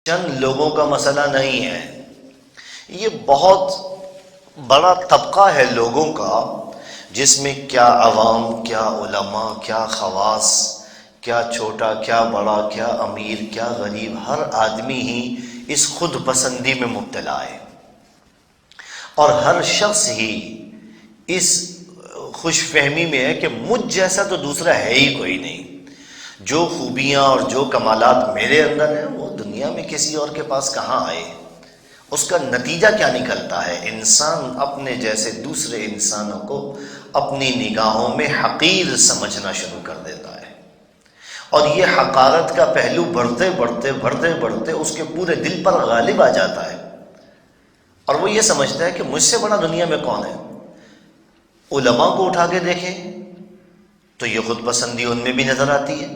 چند لوگوں کا مسئلہ نہیں ہے، یہ بہت بڑا طبقہ ہے لوگوں کا، جس میں کیا عوام، کیا علماء، کیا خواص، کیا چھوٹا، کیا بڑا، کیا امیر، کیا غریب، ہر آدمی ہی اس خود پسندی میں مبتلا ہے، اور ہر شخص ہی اس خوش فہمی میں ہے کہ مجھ جیسا تو دوسرا ہے ہی کوئی نہیں، جو خوبیاں اور جو کمالات میرے اندر ہیں وہ دنیا میں کسی اور کے پاس کہاں آئے۔ اس کا نتیجہ کیا نکلتا ہے؟ انسان اپنے جیسے دوسرے انسانوں کو اپنی نگاہوں میں حقیر سمجھنا شروع کر دیتا ہے، اور یہ حقارت کا پہلو بڑھتے بڑھتے اس کے پورے دل پر غالب آ جاتا ہے، اور وہ یہ سمجھتا ہے کہ مجھ سے بڑا دنیا میں کون ہے۔ علماء کو اٹھا کے دیکھیں تو یہ خود پسندی ان میں بھی نظر آتی ہے۔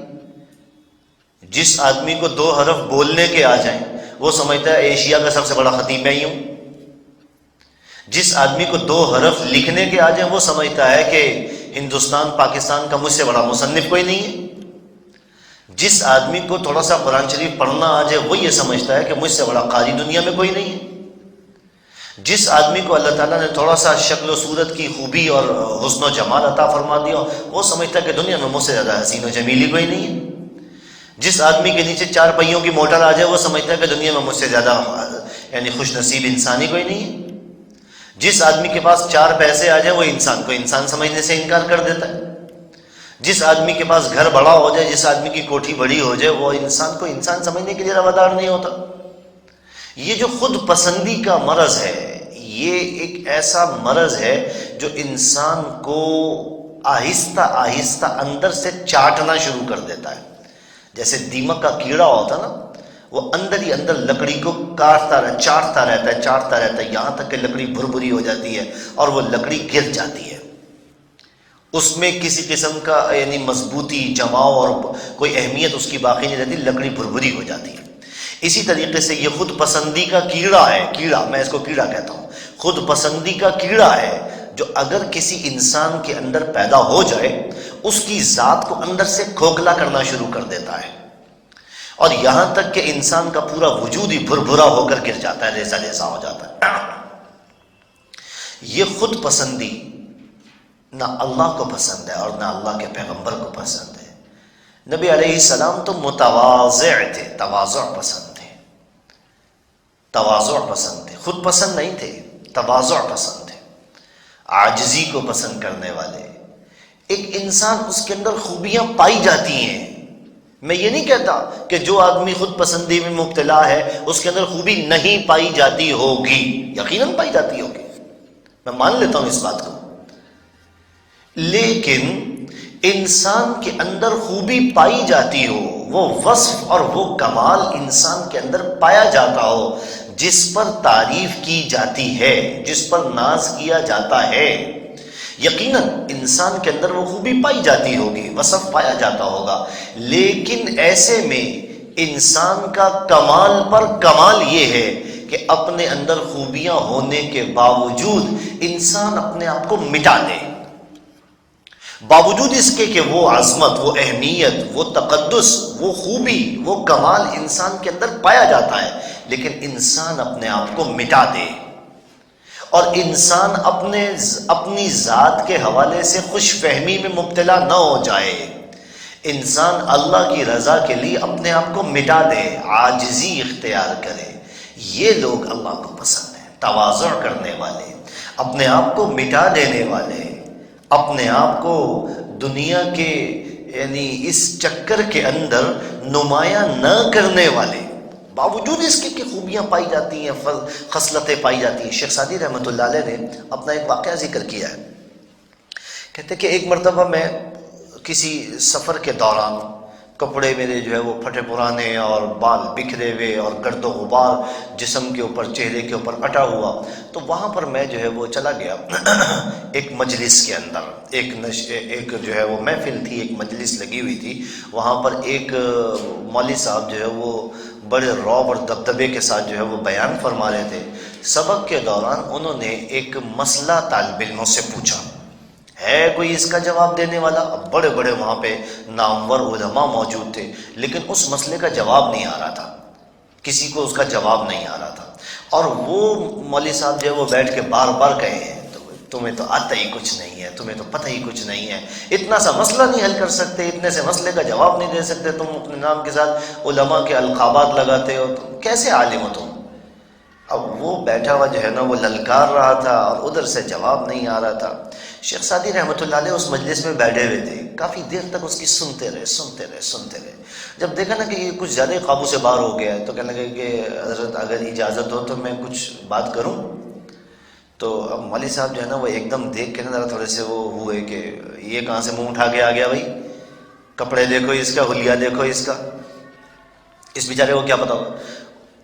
جس آدمی کو 2 حرف بولنے کے آ جائیں وہ سمجھتا ہے ایشیا کا سب سے بڑا خطیب میں ہی ہوں۔ جس آدمی کو 2 حرف لکھنے کے آ جائیں وہ سمجھتا ہے کہ ہندوستان پاکستان کا مجھ سے بڑا مصنف کوئی نہیں ہے۔ جس آدمی کو تھوڑا سا قرآن شریف پڑھنا آ جائے وہ یہ سمجھتا ہے کہ مجھ سے بڑا قاری دنیا میں کوئی نہیں ہے۔ جس آدمی کو اللہ تعالیٰ نے تھوڑا سا شکل و صورت کی خوبی اور حسن و جمال عطا فرما دیا وہ سمجھتا ہے کہ دنیا میں مجھ سے زیادہ حسین و جمیلی کوئی نہیں ہے۔ جس آدمی کے نیچے 4 پہیوں کی موٹر آ جائے وہ سمجھتا ہے کہ دنیا میں مجھ سے زیادہ خوش نصیب انسانی کوئی نہیں ہے۔ جس آدمی کے پاس 4 پیسے آ جائے وہ انسان کو انسان سمجھنے سے انکار کر دیتا ہے۔ جس آدمی کے پاس گھر بڑا ہو جائے، جس آدمی کی کوٹھی بڑی ہو جائے، وہ انسان کو انسان سمجھنے کے لیے روادار نہیں ہوتا۔ یہ جو خود پسندی کا مرض ہے، یہ ایک ایسا مرض ہے جو انسان کو آہستہ آہستہ اندر سے چاٹنا شروع کر دیتا ہے۔ جیسے دیمک کا کیڑا ہوتا نا، وہ اندر ہی اندر لکڑی کو چاٹتا رہتا ہے یہاں تک کہ لکڑی بھربھری ہو جاتی ہے اور وہ لکڑی گر جاتی ہے، اس میں کسی قسم کا مضبوطی، جماؤ اور کوئی اہمیت اس کی باقی نہیں رہتی، لکڑی بھربھری ہو جاتی ہے۔ اسی طریقے سے یہ خود پسندی کا کیڑا ہے، میں اس کو کیڑا کہتا ہوں، خود پسندی کا کیڑا ہے جو اگر کسی انسان کے اندر پیدا ہو جائے اس کی ذات کو اندر سے کھوکھلا کرنا شروع کر دیتا ہے، اور یہاں تک کہ انسان کا پورا وجود ہی بھربھرا ہو کر گر جاتا ہے، ریزہ ریزہ ہو جاتا ہے۔ یہ خود پسندی نہ اللہ کو پسند ہے اور نہ اللہ کے پیغمبر کو پسند ہے۔ نبی علیہ السلام تو متواضع تھے، تواضع پسند تھے، خود پسند نہیں تھے، تواضع پسند تھے، عاجزی کو پسند کرنے والے۔ ایک انسان اس کے اندر خوبیاں پائی جاتی ہیں، میں یہ نہیں کہتا کہ جو آدمی خود پسندی میں مبتلا ہے اس کے اندر خوبی نہیں پائی جاتی ہوگی، یقیناً پائی جاتی ہوگی، میں مان لیتا ہوں اس بات کو، لیکن انسان کے اندر خوبی پائی جاتی ہو، وہ وصف اور وہ کمال انسان کے اندر پایا جاتا ہو جس پر تعریف کی جاتی ہے، جس پر ناز کیا جاتا ہے، یقیناً انسان کے اندر وہ خوبی پائی جاتی ہوگی، وصف پایا جاتا ہوگا، لیکن ایسے میں انسان کا کمال پر کمال یہ ہے کہ اپنے اندر خوبیاں ہونے کے باوجود انسان اپنے آپ کو مٹا دے، باوجود اس کے کہ وہ عظمت، وہ اہمیت، وہ تقدس، وہ خوبی، وہ کمال انسان کے اندر پایا جاتا ہے، لیکن انسان اپنے آپ کو مٹا دے اور انسان اپنی ذات کے حوالے سے خوش فہمی میں مبتلا نہ ہو جائے، انسان اللہ کی رضا کے لیے اپنے آپ کو مٹا دے، عاجزی اختیار کرے، یہ لوگ اللہ کو پسند ہیں، تواضع کرنے والے، اپنے آپ کو مٹا دینے والے، اپنے آپ کو دنیا کے اس چکر کے اندر نمایاں نہ کرنے والے، باوجود اس کے کہ خوبیاں پائی جاتی ہیں، خصلتیں پائی جاتی ہیں۔ شیخ سعدی رحمۃ اللہ علیہ نے اپنا ایک واقعہ ذکر کیا ہے، کہتے کہ ایک مرتبہ میں کسی سفر کے دوران کپڑے میرے وہ پھٹے پرانے اور بال بکھرے ہوئے اور گرد و غبار جسم کے اوپر، چہرے کے اوپر اٹا ہوا، تو وہاں پر میں وہ چلا گیا ایک مجلس کے اندر، ایک وہ محفل تھی، ایک مجلس لگی ہوئی تھی، وہاں پر ایک مولوی صاحب وہ بڑے رعب اور دبدبے کے ساتھ وہ بیان فرما رہے تھے۔ سبق کے دوران انہوں نے ایک مسئلہ طالب علموں سے پوچھا، ہے کوئی اس کا جواب دینے والا؟ اب بڑے بڑے وہاں پہ نامور علماء موجود تھے، لیکن اس مسئلے کا جواب نہیں آ رہا تھا۔ کسی کو اس کا جواب نہیں آ رہا تھا، اور وہ مولوی صاحب جو ہے وہ بیٹھ کے بار بار کہے ہیں تمہیں تو آتا ہی کچھ نہیں ہے، تمہیں تو پتہ ہی کچھ نہیں ہے، اتنا سا مسئلہ نہیں حل کر سکتے، اتنے سے مسئلے کا جواب نہیں دے سکتے، تم اپنے نام کے ساتھ علماء کے القابات لگاتے ہو، تم کیسے عالم ہو تم؟ اب وہ بیٹھا ہوا جو ہے نا وہ للکار رہا تھا اور ادھر سے جواب نہیں آ رہا تھا۔ شیخ سعدی رحمۃ اللہ علیہ اس مجلس میں بیٹھے ہوئے تھے، کافی دیر تک اس کی سنتے رہے۔ جب دیکھا نا کہ یہ کچھ زیادہ قابو سے باہر ہو گیا ہے تو کہنے لگے کہ حضرت اگر اجازت ہو تو میں کچھ بات کروں۔ تو اب مولوی صاحب جو ہے نا وہ ایک دم دیکھ کے نا ذرا تھوڑے سے وہ ہوئے کہ یہ کہاں سے منہ اٹھا کے آ گیا بھائی، کپڑے دیکھو اس کا، حلیہ دیکھو اس کا، اس بیچارے کو کیا پتا ہوگا۔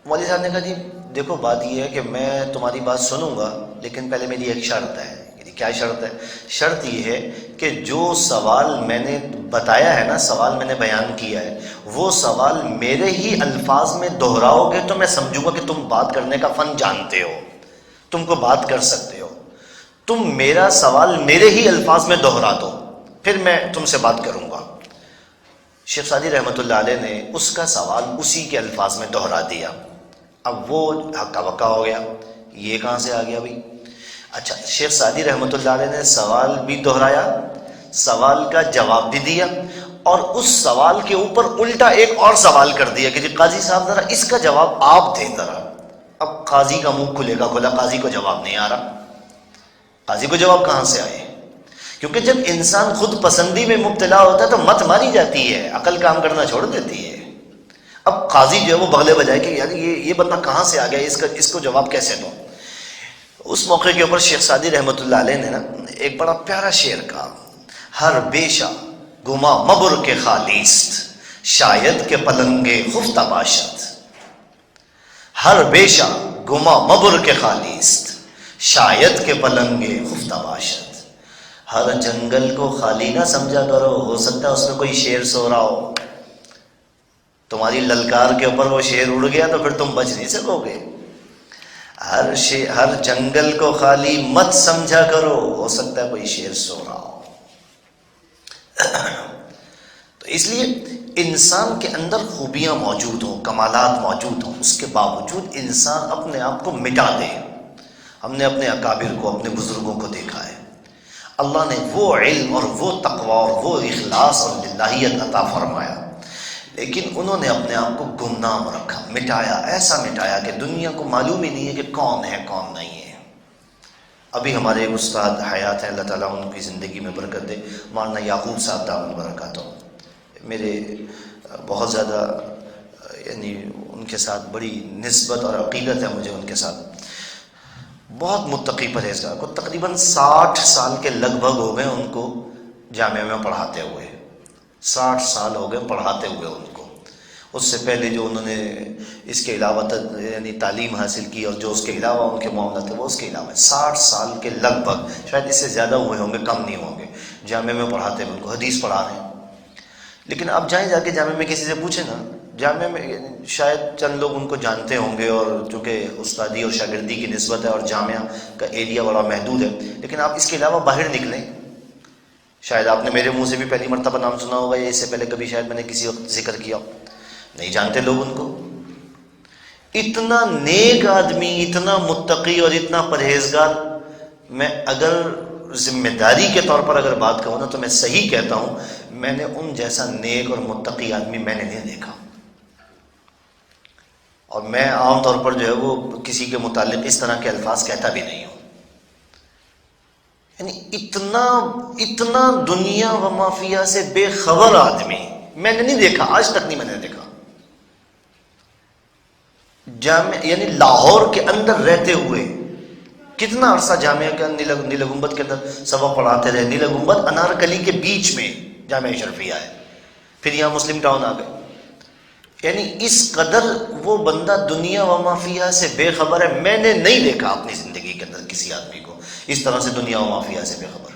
مولوی صاحب نے کہا جی دیکھو بات یہ ہے کہ میں تمہاری بات سنوں گا، لیکن پہلے میری ایک شرط ہے۔ کیا شرط ہے؟ شرط یہ ہے کہ جو سوال میں نے بتایا ہے نا، سوال میں نے بیان کیا ہے، وہ سوال میرے ہی الفاظ میں دہراؤ گے تو میں سمجھوں گا کہ تم بات کرنے کا فن جانتے ہو، تم کو بات کر سکتے ہو۔ تم میرا سوال میرے ہی الفاظ میں دہرا دو، پھر میں تم سے بات کروں گا۔ شیخ سعدی رحمۃ اللہ علیہ نے اس کا سوال اسی کے الفاظ میں دہرا دیا۔ اب وہ ہکا بکا ہو گیا، یہ کہاں سے آ گیا بھائی؟ اچھا، شیخ سعدی رحمۃ اللہ علیہ نے سوال بھی دہرایا، سوال کا جواب بھی دیا، اور اس سوال کے اوپر الٹا ایک اور سوال کر دیا کہ جی قاضی صاحب ذرا اس کا جواب آپ دیں ذرا۔ اب قاضی کا منہ کھلے گا کھلا، قاضی کو جواب نہیں آ رہا۔ قاضی کو جواب کہاں سے آئے؟ کیونکہ جب انسان خود پسندی میں مبتلا ہوتا ہے تو مت ماری جاتی ہے، عقل کام کرنا چھوڑ دیتی ہے۔ اب قاضی جو ہے وہ بغلے بجائے کہ یار یہ بندہ کہاں سے آ گیا، اس کو جواب کیسے دوں؟ اس موقع کے اوپر شیخ سعدی رحمۃ اللہ علیہ نے نا ایک بڑا پیارا شعر کہا: ہر بیشہ گما مبر کے خالیست، شاید کے پلنگے خفتہ باشد۔ ہر بیشہ گما مبر کے خالیست، شاید کے پلنگے خفتہ باشد۔ ہر جنگل کو خالی نہ سمجھا کرو، ہو سکتا ہے اس میں کوئی شیر سو رہا ہو، تمہاری للکار کے اوپر وہ شیر اڑ گیا تو پھر تم بچ نہیں سکو گے۔ ہر جنگل کو خالی مت سمجھا کرو، ہو سکتا ہے کوئی شیر سو رہا ہو۔ تو اس لیے انسان کے اندر خوبیاں موجود ہوں، کمالات موجود ہوں، اس کے باوجود انسان اپنے آپ کو مٹا دے۔ ہم نے اپنے اکابر کو، اپنے بزرگوں کو دیکھا ہے، اللہ نے وہ علم اور وہ تقوی اور وہ اخلاص اور للہیت عطا فرمایا، لیکن انہوں نے اپنے آپ کو گمنام رکھا، مٹایا، ایسا مٹایا کہ دنیا کو معلوم ہی نہیں ہے کہ کون ہے کون نہیں ہے۔ ابھی ہمارے استاد حیات ہیں، اللہ تعالیٰ ان کی زندگی میں برکت دے، مولانا یعقوب صاحب دامن برکاتہ، میرے بہت زیادہ یعنی ان کے ساتھ بڑی نسبت اور عقیدت ہے مجھے ان کے ساتھ، بہت متقی پرہیزگار کو، تقریباً 60 سال کے لگ بھگ ہو گئے ان کو جامعہ میں پڑھاتے ہوئے، 60 سال ہو گئے پڑھاتے ہوئے ان کو۔ اس سے پہلے جو انہوں نے اس کے علاوہ یعنی تعلیم حاصل کی اور جو اس کے علاوہ ان کے معاملات تھے وہ اس کے علاوہ 60 سال کے لگ بھگ، شاید اس سے زیادہ ہوئے ہوں گے، کم نہیں ہوں گے، جامعہ میں پڑھاتے ہوئے ان کو، حدیث پڑھا رہے ہیں۔ لیکن اب جائیں جا کے جامعہ میں کسی سے پوچھیں نا، جامعہ میں شاید چند لوگ ان کو جانتے ہوں گے، اور چونکہ استادی اور شاگردی کی نسبت ہے اور جامعہ کا ایریا بڑا محدود ہے، لیکن آپ اس کے علاوہ باہر نکلیں، شاید آپ نے میرے منہ سے بھی پہلی مرتبہ نام سنا ہوگا، یا اس سے پہلے کبھی شاید میں نے کسی وقت ذکر کیا ہو، نہیں جانتے لوگ ان کو۔ اتنا نیک آدمی، اتنا متقی اور اتنا پرہیزگار، میں اگر ذمہ داری کے طور پر اگر بات کہوں نا تو میں صحیح کہتا ہوں، میں نے ان جیسا نیک اور متقی آدمی میں نے نہیں دیکھا۔ اور میں عام طور پر جو ہے وہ کسی کے متعلق اس طرح کے الفاظ کہتا بھی نہیں ہوں، یعنی اتنا دنیا و مافیا سے بے خبر آدمی میں نے نہیں دیکھا، آج تک نہیں میں نے دیکھا۔ جامعہ یعنی لاہور کے اندر رہتے ہوئے کتنا عرصہ جامعہ کے نیلہ گنبد کے اندر سبق پڑھاتے رہے، نیلہ گنبد انارکلی کے بیچ میں جامعہ شرفیہ ہے، پھر یہاں مسلم ٹاؤن آ گئے، یعنی اس قدر وہ بندہ دنیا و مافیا سے بے خبر ہے۔ میں نے نہیں دیکھا اپنی زندگی کے اندر کسی آدمی کو اس طرح سے دنیا و مافیا سے بے خبر،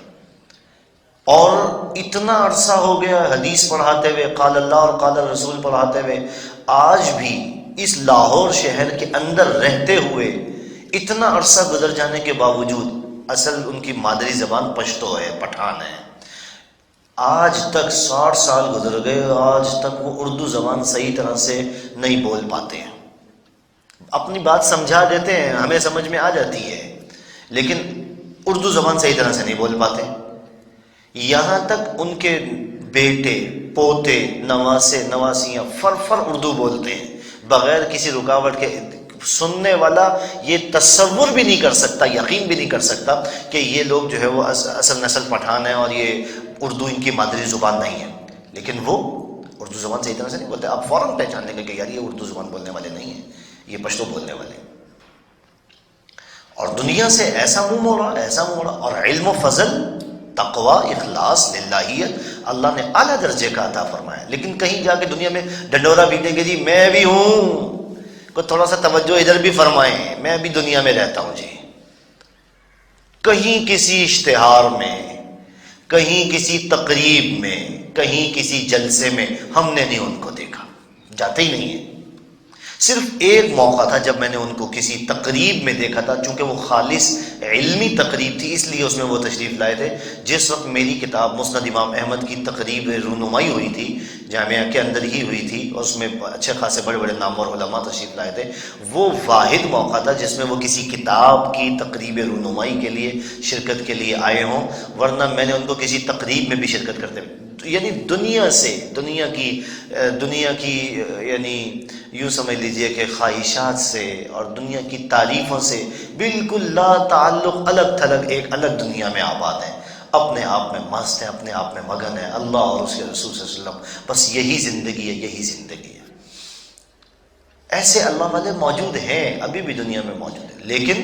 اور اتنا عرصہ ہو گیا حدیث پڑھاتے ہوئے، قال اللہ اور قال رسول پڑھاتے ہوئے، آج بھی اس لاہور شہر کے اندر رہتے ہوئے اتنا عرصہ گزر جانے کے باوجود، اصل ان کی مادری زبان پشتو ہے، پٹھان ہے، آج تک 60 سال گزر گئے، آج تک وہ اردو زبان صحیح طرح سے نہیں بول پاتے ہیں۔ اپنی بات سمجھا دیتے ہیں، ہمیں سمجھ میں آ جاتی ہے، لیکن اردو زبان صحیح طرح سے نہیں بول پاتے۔ یہاں تک ان کے بیٹے، پوتے، نواسے، نواسیاں فر اردو بولتے ہیں بغیر کسی رکاوٹ کے۔ سننے والا یہ تصور بھی نہیں کر سکتا، یقین بھی نہیں کر سکتا کہ یہ لوگ جو ہے وہ اصل نسل پٹھان ہیں اور یہ اردو ان کی مادری زبان نہیں ہے، لیکن وہ اردو زبان صحیح طرح سے نہیں بولتے۔ آپ فوراً پہچان لیں گے کہ یار یہ اردو زبان بولنے والے نہیں ہیں، یہ پشتو بولنے والے ہیں۔ اور دنیا سے ایسا منہ موڑا، ایسا موڑا، اور علم و فضل، تقوی، اخلاص، للہیت اللہ نے اعلیٰ درجے کا عطا فرمایا، لیکن کہیں جا کے دنیا میں ڈنڈورا پیٹے کہ جی میں بھی ہوں، کوئی تھوڑا سا توجہ ادھر بھی فرمائیں، میں بھی دنیا میں رہتا ہوں جی۔ کہیں کسی اشتہار میں، کہیں کسی تقریب میں، کہیں کسی جلسے میں ہم نے نہیں ان کو دیکھا، جاتے ہی نہیں ہیں۔ صرف ایک موقع تھا جب میں نے ان کو کسی تقریب میں دیکھا تھا، چونکہ وہ خالص علمی تقریب تھی اس لیے اس میں وہ تشریف لائے تھے۔ جس وقت میری کتاب مسند امام احمد کی تقریب رونمائی ہوئی تھی، جامعہ کے اندر ہی ہوئی تھی، اور اس میں اچھے خاصے بڑے بڑے نامور علماء تشریف لائے تھے، وہ واحد موقع تھا جس میں وہ کسی کتاب کی تقریب رونمائی کے لیے شرکت کے لیے آئے ہوں، ورنہ میں نے ان کو کسی تقریب میں بھی شرکت کرتے، یعنی دنیا سے، دنیا کی یعنی یوں سمجھ لیجئے کہ خواہشات سے اور دنیا کی تعریفوں سے بالکل لا تعلق، الگ تھلگ ایک الگ دنیا میں آباد ہیں، اپنے آپ میں مست ہیں، اپنے آپ میں مگن ہیں، اللہ اور اس کے رسول صلی اللہ علیہ وسلم، بس یہی زندگی ہے، یہی زندگی ہے۔ ایسے اللہ والے موجود ہیں، ابھی بھی دنیا میں موجود ہیں، لیکن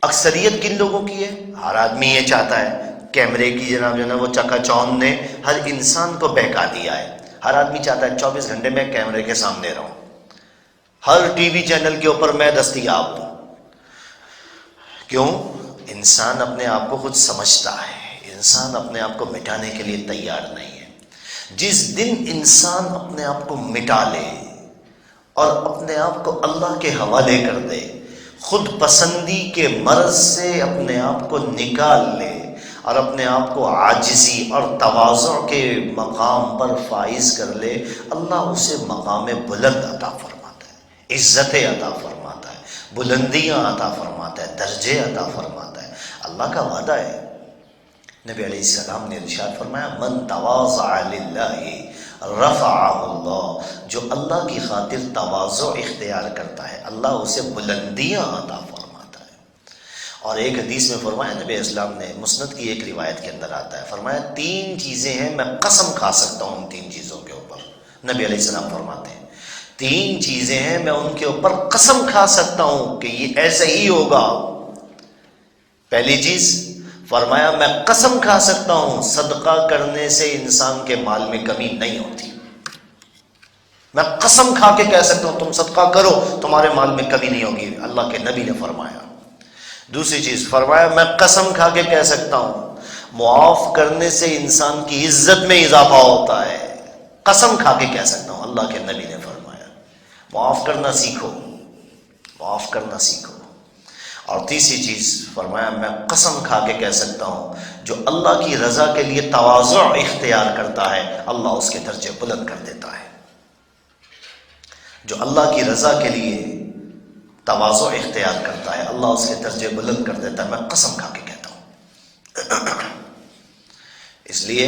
اکثریت کن لوگوں کی ہے؟ ہر آدمی یہ چاہتا ہے، کیمرے کی جناب جو ہے نا وہ چکا چوند نے ہر انسان کو بہکا دیا ہے، ہر آدمی چاہتا ہے 24 گھنٹے میں کیمرے کے سامنے رہوں، ہر ٹی وی چینل کے اوپر میں دستیاب ہوں۔ کیوں؟ انسان اپنے آپ کو خود سمجھتا ہے، انسان اپنے آپ کو مٹانے کے لیے تیار نہیں ہے۔ جس دن انسان اپنے آپ کو مٹا لے اور اپنے آپ کو اللہ کے حوالے کر دے، خود پسندی کے مرض سے اپنے آپ کو نکال لے اور اپنے آپ کو عاجزی اور تواضع کے مقام پر فائز کر لے، اللہ اسے مقام بلند عطا فرماتا ہے، عزت عطا فرماتا ہے، بلندیاں عطا فرماتا ہے، درجے عطا فرماتا ہے۔ اللہ کا وعدہ ہے، نبی علیہ السلام نے ارشاد فرمایا، من تواضع للہ رفعہ اللہ، جو اللہ کی خاطر تواضع اختیار کرتا ہے اللہ اسے بلندیاں عطا فرماتا ہے۔ اور ایک حدیث میں فرمایا نبی اسلام نے، مسند کی ایک روایت کے اندر آتا ہے، فرمایا 3 چیزیں ہیں میں قسم کھا سکتا ہوں ان 3 چیزوں کے اوپر۔ نبی علیہ السلام فرماتے ہیں 3 چیزیں ہیں میں ان کے اوپر قسم کھا سکتا ہوں کہ یہ ایسے ہی ہوگا۔ پہلی چیز فرمایا میں قسم کھا سکتا ہوں صدقہ کرنے سے انسان کے مال میں کمی نہیں ہوتی، میں قسم کھا کے کہہ سکتا ہوں تم صدقہ کرو تمہارے مال میں کمی نہیں ہوگی، اللہ کے نبی نے فرمایا۔ دوسری چیز فرمایا میں قسم کھا کے کہہ سکتا ہوں معاف کرنے سے انسان کی عزت میں اضافہ ہوتا ہے، قسم کھا کے کہہ سکتا ہوں، اللہ کے نبی نے فرمایا۔ معاف کرنا سیکھو، معاف کرنا سیکھو۔ اور تیسری چیز فرمایا میں قسم کھا کے کہہ سکتا ہوں جو اللہ کی رضا کے لیے تواضع اختیار کرتا ہے اللہ اس کے درجے بلند کر دیتا ہے۔ جو اللہ کی رضا کے لیے تواضع اختیار کرتا ہے اللہ اس کے درجے بلند کر دیتا ہے، میں قسم کھا کے کہتا ہوں۔ اس لیے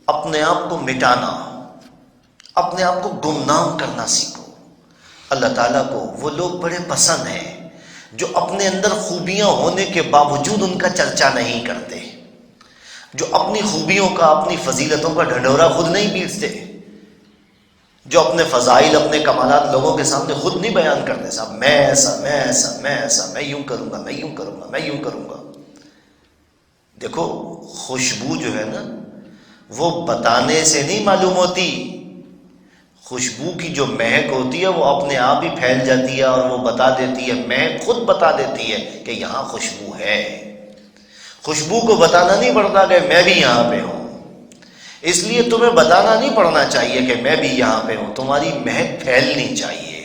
اپنے آپ کو مٹانا، اپنے آپ کو گمنام کرنا سیکھو۔ اللہ تعالیٰ کو وہ لوگ بڑے پسند ہیں جو اپنے اندر خوبیاں ہونے کے باوجود ان کا چرچا نہیں کرتے، جو اپنی خوبیوں کا، اپنی فضیلتوں کا ڈھنڈورا خود نہیں پیٹتے، جو اپنے فضائل، اپنے کمالات لوگوں کے سامنے خود نہیں بیان کرتے، صاحب میں ایسا، میں ایسا، میں ایسا، میں یوں کروں گا، میں یوں کروں گا، میں یوں کروں گا۔ دیکھو خوشبو جو ہے نا وہ بتانے سے نہیں معلوم ہوتی، خوشبو کی جو مہک ہوتی ہے وہ اپنے آپ ہی پھیل جاتی ہے اور وہ بتا دیتی ہے، مہک خود بتا دیتی ہے کہ یہاں خوشبو ہے۔ خوشبو کو بتانا نہیں پڑتا کہ میں بھی یہاں پہ ہوں، اس لیے تمہیں بتانا نہیں پڑنا چاہیے کہ میں بھی یہاں پہ ہوں، تمہاری مہک پھیلنی چاہیے۔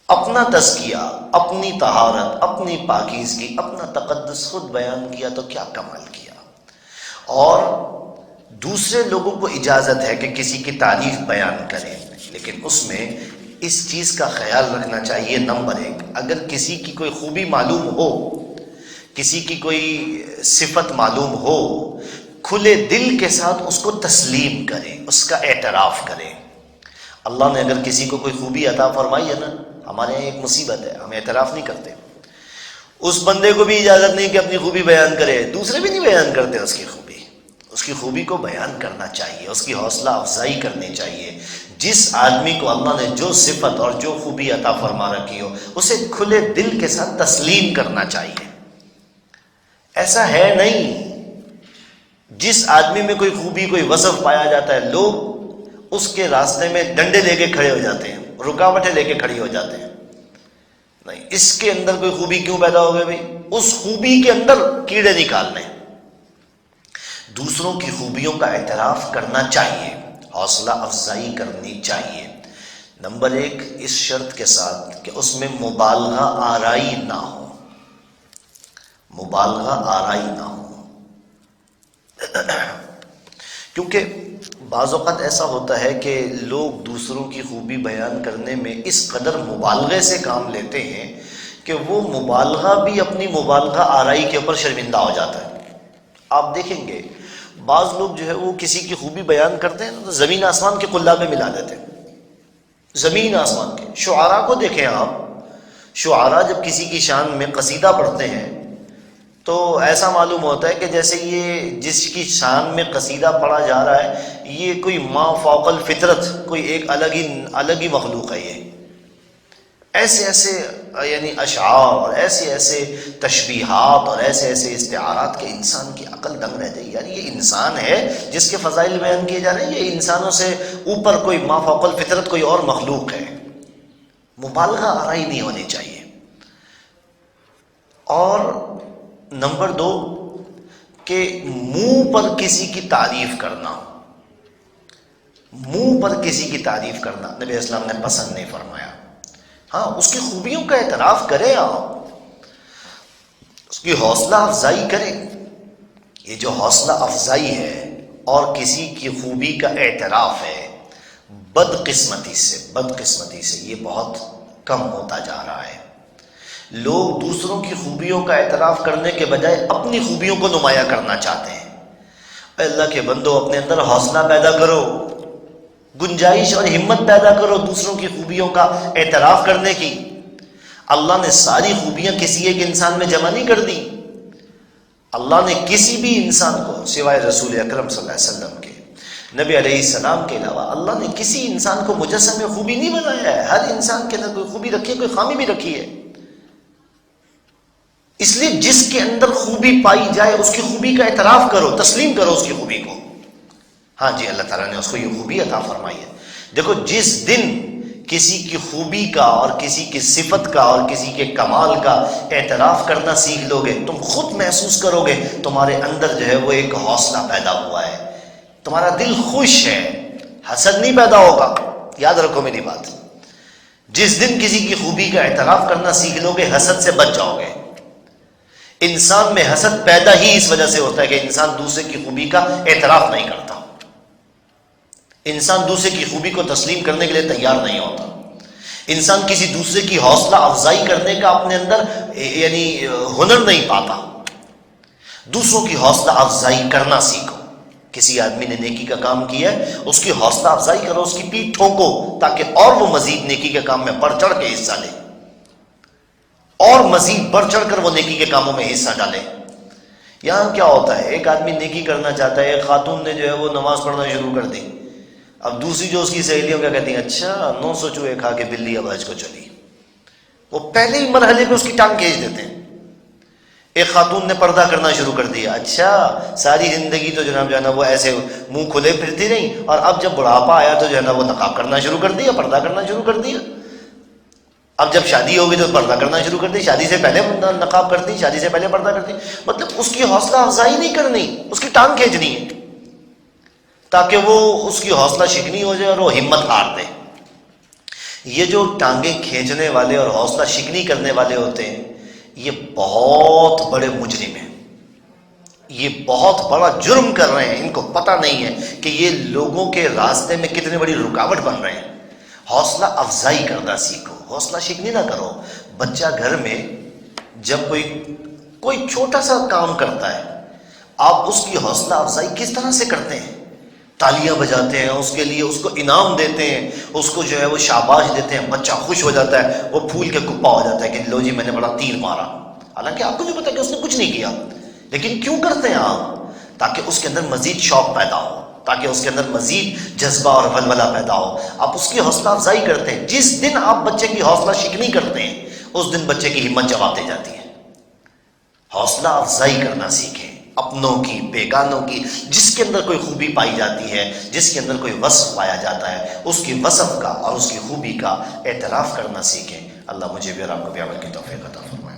اپنا تزکیہ، اپنی طہارت، اپنی پاکیزگی، اپنا تقدس خود بیان کیا تو کیا کمال کیا۔ اور دوسرے لوگوں کو اجازت ہے کہ کسی کی تعریف بیان کریں، لیکن اس میں اس چیز کا خیال رکھنا چاہیے. نمبر 1، اگر کسی کی کوئی خوبی معلوم ہو، کسی کی کوئی صفت معلوم ہو، کھلے دل کے ساتھ اس کو تسلیم کرے، اس کا اعتراف کرے. اللہ نے اگر کسی کو کوئی خوبی عطا فرمائی ہے نا، ہمارے یہاں ایک مصیبت ہے، ہم اعتراف نہیں کرتے. اس بندے کو بھی اجازت نہیں کہ اپنی خوبی بیان کرے، دوسرے بھی نہیں بیان کرتے اس کی خوبی. اس کی خوبی کو بیان کرنا چاہیے، اس کی حوصلہ افزائی کرنی چاہیے. جس آدمی کو اللہ نے جو صفت اور جو خوبی عطا فرما رکھی ہو، اسے کھلے دل کے ساتھ تسلیم کرنا چاہیے. ایسا ہے نہیں، جس آدمی میں کوئی خوبی کوئی وصف پایا جاتا ہے، لوگ اس کے راستے میں ڈنڈے لے کے کھڑے ہو جاتے ہیں، رکاوٹیں لے کے کھڑی ہو جاتے ہیں. نہیں، اس کے اندر کوئی خوبی کیوں پیدا ہو گئی بھائی؟ اس خوبی کے اندر کیڑے نکالنے. دوسروں کی خوبیوں کا اعتراف کرنا چاہیے، حوصلہ افزائی کرنی چاہیے. نمبر 1، اس شرط کے ساتھ کہ اس میں مبالغہ آرائی نہ ہو، مبالغہ آرائی نہ ہو. کیونکہ بعض اوقات ایسا ہوتا ہے کہ لوگ دوسروں کی خوبی بیان کرنے میں اس قدر مبالغے سے کام لیتے ہیں کہ وہ مبالغہ بھی اپنی مبالغہ آرائی کے اوپر شرمندہ ہو جاتا ہے. آپ دیکھیں گے بعض لوگ جو ہے وہ کسی کی خوبی بیان کرتے ہیں تو زمین آسمان کے قلہ میں ملا دیتے ہیں، زمین آسمان کے. شعراء کو دیکھیں آپ، شعراء جب کسی کی شان میں قصیدہ پڑھتے ہیں تو ایسا معلوم ہوتا ہے کہ جیسے یہ جس کی شان میں قصیدہ پڑھا جا رہا ہے یہ کوئی ما فوق الفطرت، کوئی ایک الگ ہی مخلوق ہے. یہ ایسے ایسے یعنی اشعار اور ایسے ایسے تشبیہات اور ایسے ایسے استعارات کے انسان کی عقل دنگ رہ جائے. یار یہ انسان ہے جس کے فضائل بیان کیے جا رہے ہیں، یہ انسانوں سے اوپر کوئی ما فوق الفطرت کوئی اور مخلوق ہے. مبالغہ آرائی نہیں ہونی چاہیے. اور نمبر 2 کہ منہ پر کسی کی تعریف کرنا، منہ پر کسی کی تعریف کرنا نبی اسلام نے پسند نہیں فرمایا. ہاں، اس کی خوبیوں کا اعتراف کریں، آپ اس کی حوصلہ افزائی کریں. یہ جو حوصلہ افزائی ہے اور کسی کی خوبی کا اعتراف ہے، بدقسمتی سے یہ بہت کم ہوتا جا رہا ہے. لوگ دوسروں کی خوبیوں کا اعتراف کرنے کے بجائے اپنی خوبیوں کو نمایاں کرنا چاہتے ہیں. اے اللہ کے بندو، اپنے اندر حوصلہ پیدا کرو، گنجائش اور ہمت پیدا کرو دوسروں کی خوبیوں کا اعتراف کرنے کی. اللہ نے ساری خوبیاں کسی ایک انسان میں جمع نہیں کر دی. اللہ نے کسی بھی انسان کو سوائے رسول اکرم صلی اللہ علیہ وسلم کے، نبی علیہ السلام کے علاوہ، اللہ نے کسی انسان کو مجسم خوبی نہیں بنایا ہے. ہر انسان کے اندر کوئی خوبی رکھی ہے، کوئی خامی بھی رکھی ہے. اس لیے جس کے اندر خوبی پائی جائے اس کی خوبی کا اعتراف کرو، تسلیم کرو اس کی خوبی کو. ہاں جی، اللہ تعالیٰ نے اس کو یہ خوبی عطا فرمائی ہے. دیکھو، جس دن کسی کی خوبی کا اور کسی کی صفت کا اور کسی کے کمال کا اعتراف کرنا سیکھ لو گے، تم خود محسوس کرو گے تمہارے اندر جو ہے وہ ایک حوصلہ پیدا ہوا ہے، تمہارا دل خوش ہے، حسد نہیں پیدا ہوگا. یاد رکھو میری بات، جس دن کسی کی خوبی کا اعتراف کرنا سیکھ لو گے حسد سے بچ جاؤ گے. انسان میں حسد پیدا ہی اس وجہ سے ہوتا ہے کہ انسان دوسرے کی خوبی کا اعتراف نہیں کرتا، انسان دوسرے کی خوبی کو تسلیم کرنے کے لیے تیار نہیں ہوتا. انسان کسی دوسرے کی حوصلہ افزائی کرنے کا اپنے اندر یعنی ہنر نہیں پاتا. دوسروں کی حوصلہ افزائی کرنا سیکھو. کسی آدمی نے نیکی کا کام کیا ہے، اس کی حوصلہ افزائی کرو، اس کی پیٹھ ٹھوکو تاکہ اور وہ مزید نیکی کے کام میں بڑھ چڑھ کے حصہ لے، اور مزید بڑھ چڑھ کر وہ نیکی کے کاموں میں حصہ ڈالے. یہاں کیا ہوتا ہے، ایک آدمی نیکی کرنا چاہتا ہے، ایک خاتون نے جو ہے وہ نماز پڑھنا شروع کر دی. اب دوسری جو اس کی سہیلیوں کیا کہتی ہیں، اچھا 900 چوہے کھا کے بلی اب حج کو چلی. وہ پہلے ہی مرحلے پہ اس کی ٹانگ کھینچ دیتے ہیں. ایک خاتون نے پردہ کرنا شروع کر دیا، اچھا ساری زندگی تو جناب جو ہے نا وہ ایسے منہ کھلے پھرتی رہی، اور اب جب بڑھاپا آیا تو جو ہے نا وہ نقاب کرنا شروع کر دیا، پردہ کرنا شروع کر دیا. اب جب شادی ہوگی تو پردہ کرنا شروع کر دی، شادی سے پہلے نقاب کرتی، شادی سے پہلے پردہ کرتی. مطلب اس کی حوصلہ افزائی نہیں کرنی، اس کی ٹانگ کھینچنی ہے تاکہ وہ اس کی حوصلہ شکنی ہو جائے اور وہ ہمت ہار دے. یہ جو ٹانگیں کھینچنے والے اور حوصلہ شکنی کرنے والے ہوتے ہیں، یہ بہت بڑے مجرم ہیں، یہ بہت بڑا جرم کر رہے ہیں. ان کو پتہ نہیں ہے کہ یہ لوگوں کے راستے میں کتنے بڑی رکاوٹ بن رہے ہیں. حوصلہ افزائی کرنا سیکھو، حوصلہ شکنی نہ کرو۔ بچہ گھر میں جب کوئی چھوٹا سا کام کرتا ہے، آپ اس کی حوصلہ افزائی کس طرح سے کرتے ہیں؟ تالیاں بجاتے ہیں اس کے لیے، اس کو انعام دیتے ہیں، اس کو جو ہے وہ شاباش دیتے ہیں، بچہ خوش ہو جاتا ہے، وہ پھول کے کپا ہو جاتا ہے کہ لو جی میں نے بڑا تیر مارا، حالانکہ آپ کو بھی پتا کہ اس نے کچھ نہیں کیا، لیکن کیوں کرتے ہیں آپ؟ تاکہ اس کے اندر مزید شوق پیدا ہو، تاکہ اس کے اندر مزید جذبہ اور ولولہ پیدا ہو۔ آپ اس کی حوصلہ افزائی کرتے ہیں۔ جس دن آپ بچے کی حوصلہ شکنی کرتے ہیں، اس دن بچے کی ہمت جوابتے جاتی ہے۔ حوصلہ افزائی کرنا سیکھیں، اپنوں کی، بیگانوں کی، جس کے اندر کوئی خوبی پائی جاتی ہے، جس کے اندر کوئی وصف پایا جاتا ہے، اس کی وصف کا اور اس کی خوبی کا اعتراف کرنا سیکھیں۔ اللہ مجھے بھی اور آپ کو بھی عمل کی توفیق عطا فرمائے۔